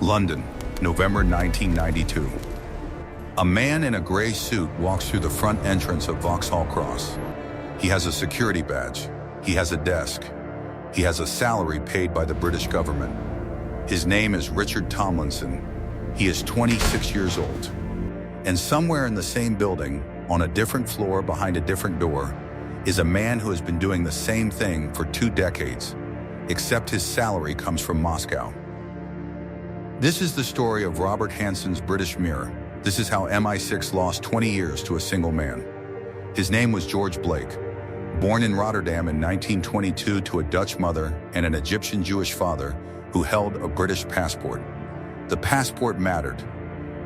London, November 1992. A man in a gray suit walks through the front entrance of Vauxhall Cross. He has a security badge. He has a desk. He has a salary paid by the British government. His name is Richard Tomlinson. He is 26 years old. And somewhere in the same building, on a different floor behind a different door, is a man who has been doing the same thing for 2 decades, except his salary comes from Moscow. This is the story of Robert Hanson's British Mirror. This is how MI6 lost 20 years to a single man. His name was George Blake, born in Rotterdam in 1922 to a Dutch mother and an Egyptian Jewish father who held a British passport. The passport mattered.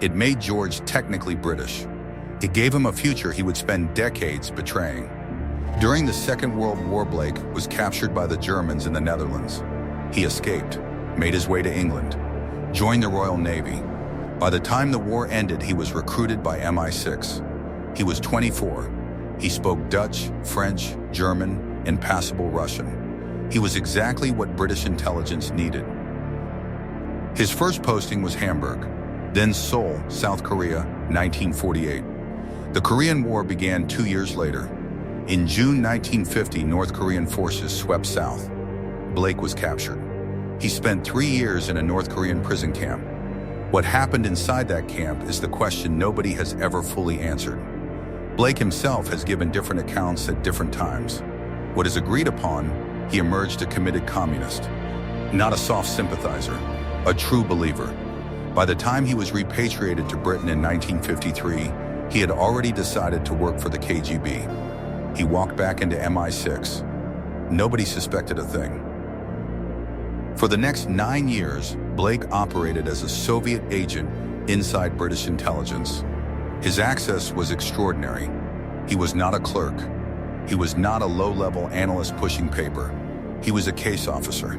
It made George technically British. It gave him a future he would spend decades betraying. During the Second World War, Blake was captured by the Germans in the Netherlands. He escaped, made his way to England, joined the Royal Navy. By the time the war ended, he was recruited by MI6. He was 24. He spoke Dutch, French, German, and passable Russian. He was exactly what British intelligence needed. His first posting was Hamburg, then Seoul, South Korea, 1948. The Korean War began 2 years later. In June 1950, North Korean forces swept south. Blake was captured. He spent 3 years in a North Korean prison camp. What happened inside that camp is the question nobody has ever fully answered. Blake himself has given different accounts at different times. What is agreed upon, he emerged a committed communist. Not a soft sympathizer, a true believer. By the time he was repatriated to Britain in 1953, he had already decided to work for the KGB. He walked back into MI6. Nobody suspected a thing. For the next 9 years, Blake operated as a Soviet agent inside British intelligence. His access was extraordinary. He was not a clerk. He was not a low-level analyst pushing paper. He was a case officer.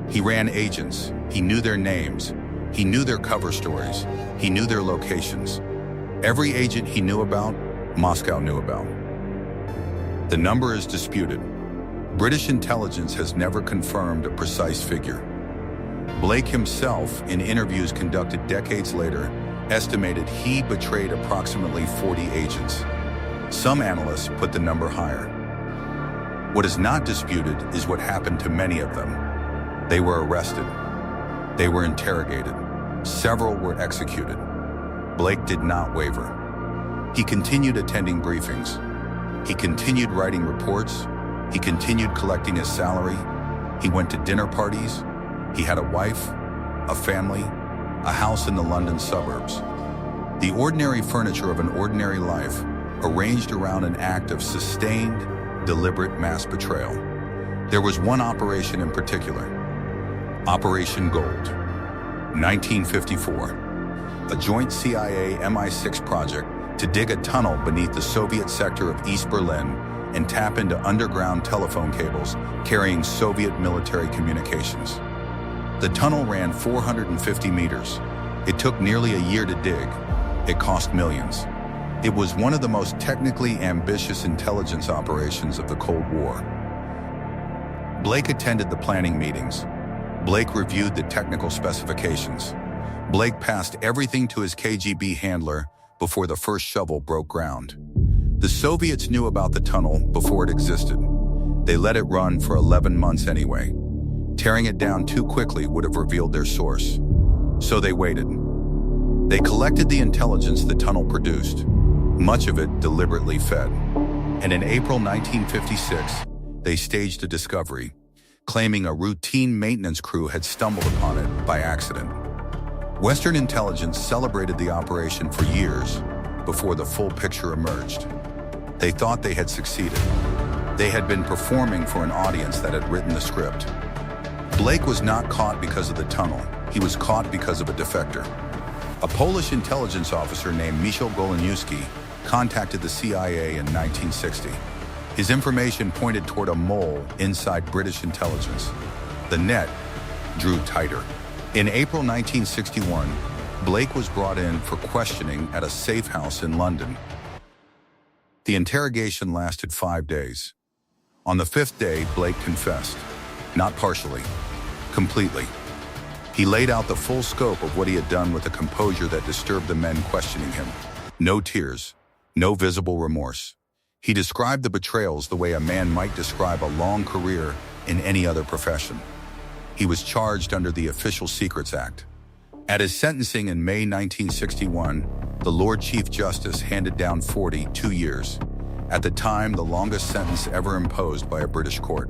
He ran agents. He knew their names. He knew their cover stories. He knew their locations. Every agent he knew about, Moscow knew about. The number is disputed. British intelligence has never confirmed a precise figure. Blake himself, in interviews conducted decades later, estimated he betrayed approximately 40 agents. Some analysts put the number higher. What is not disputed is what happened to many of them. They were arrested. They were interrogated. Several were executed. Blake did not waver. He continued attending briefings. He continued writing reports. He continued collecting his salary. He went to dinner parties. He had a wife, a family, a house in the London suburbs. The ordinary furniture of an ordinary life arranged around an act of sustained, deliberate mass betrayal. There was one operation in particular, Operation Gold, 1954, a joint CIA-MI6 project to dig a tunnel beneath the Soviet sector of East Berlin and tap into underground telephone cables carrying Soviet military communications. The tunnel ran 450 meters. It took nearly a year to dig. It cost millions. It was one of the most technically ambitious intelligence operations of the Cold War. Blake attended the planning meetings. Blake reviewed the technical specifications. Blake passed everything to his KGB handler before the first shovel broke ground. The Soviets knew about the tunnel before it existed. They let it run for 11 months anyway. Tearing it down too quickly would have revealed their source. So they waited. They collected the intelligence the tunnel produced, much of it deliberately fed. And in April 1956, they staged a discovery, claiming a routine maintenance crew had stumbled upon it by accident. Western intelligence celebrated the operation for years before the full picture emerged. They thought they had succeeded. They had been performing for an audience that had written the script. Blake was not caught because of the tunnel. He was caught because of a defector. A Polish intelligence officer named Michał Goleniewski contacted the CIA in 1960. His information pointed toward a mole inside British intelligence. The net drew tighter. In April 1961, Blake was brought in for questioning at a safe house in London. The interrogation lasted 5 days. On the 5th day, Blake confessed, not partially, completely. He laid out the full scope of what he had done with a composure that disturbed the men questioning him. No tears, no visible remorse. He described the betrayals the way a man might describe a long career in any other profession. He was charged under the Official Secrets Act. At his sentencing in May 1961, the Lord Chief Justice handed down 42 years, at the time the longest sentence ever imposed by a British court.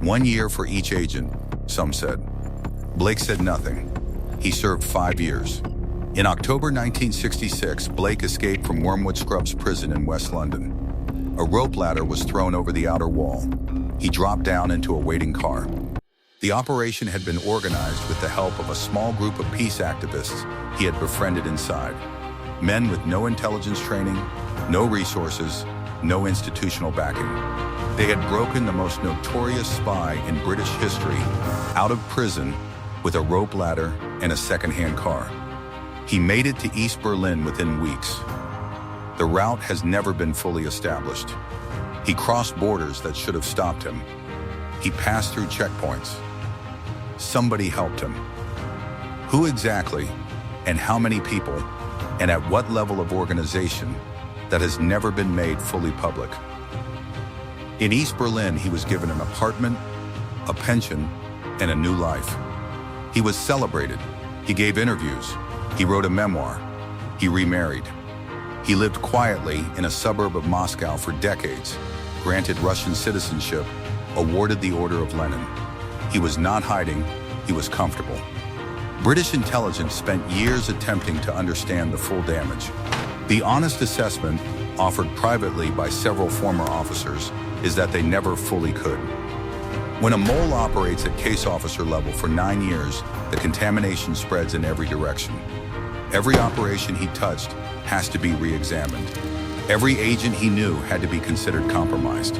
1 year for each agent, some said. Blake said nothing. He served 5 years. In October 1966, Blake escaped from Wormwood Scrubs prison in West London. A rope ladder was thrown over the outer wall. He dropped down into a waiting car. The operation had been organized with the help of a small group of peace activists he had befriended inside. Men with no intelligence training, no resources, no institutional backing. They had broken the most notorious spy in British history out of prison with a rope ladder and a second-hand car. He made it to East Berlin within weeks. The route has never been fully established. He crossed borders that should have stopped him. He passed through checkpoints. Somebody helped him. Who exactly, and how many people, and at what level of organization, that has never been made fully public. In East Berlin, he was given an apartment, a pension, and a new life. He was celebrated. He gave interviews. He wrote a memoir. He remarried. He lived quietly in a suburb of Moscow for decades, granted Russian citizenship, awarded the Order of Lenin. He was not hiding, he was comfortable. British intelligence spent years attempting to understand the full damage. The honest assessment, offered privately by several former officers, is that they never fully could. When a mole operates at case officer level for 9 years, the contamination spreads in every direction. Every operation he touched has to be re-examined. Every agent he knew had to be considered compromised.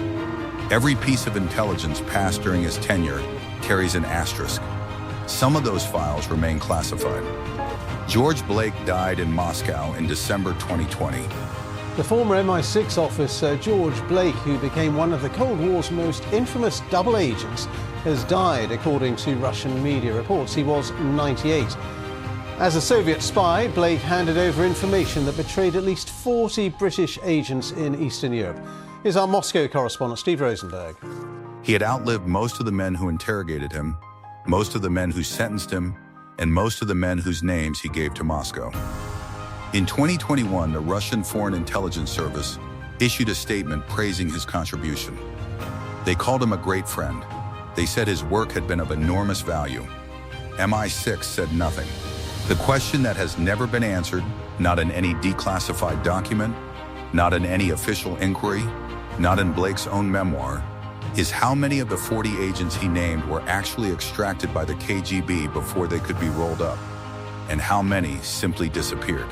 Every piece of intelligence passed during his tenure carries an asterisk. Some of those files remain classified. George Blake died in Moscow in December 2020. The former MI6 officer George Blake, who became one of the Cold War's most infamous double agents, has died, according to Russian media reports. He was 98. As a Soviet spy, Blake handed over information that betrayed at least 40 British agents in Eastern Europe. Here's our Moscow correspondent, Steve Rosenberg. He had outlived most of the men who interrogated him, most of the men who sentenced him, and most of the men whose names he gave to Moscow. In 2021, the Russian Foreign Intelligence Service issued a statement praising his contribution. They called him a great friend. They said his work had been of enormous value. MI6 said nothing. The question that has never been answered, not in any declassified document, not in any official inquiry, not in Blake's own memoir, is how many of the 40 agents he named were actually extracted by the KGB before they could be rolled up, and how many simply disappeared.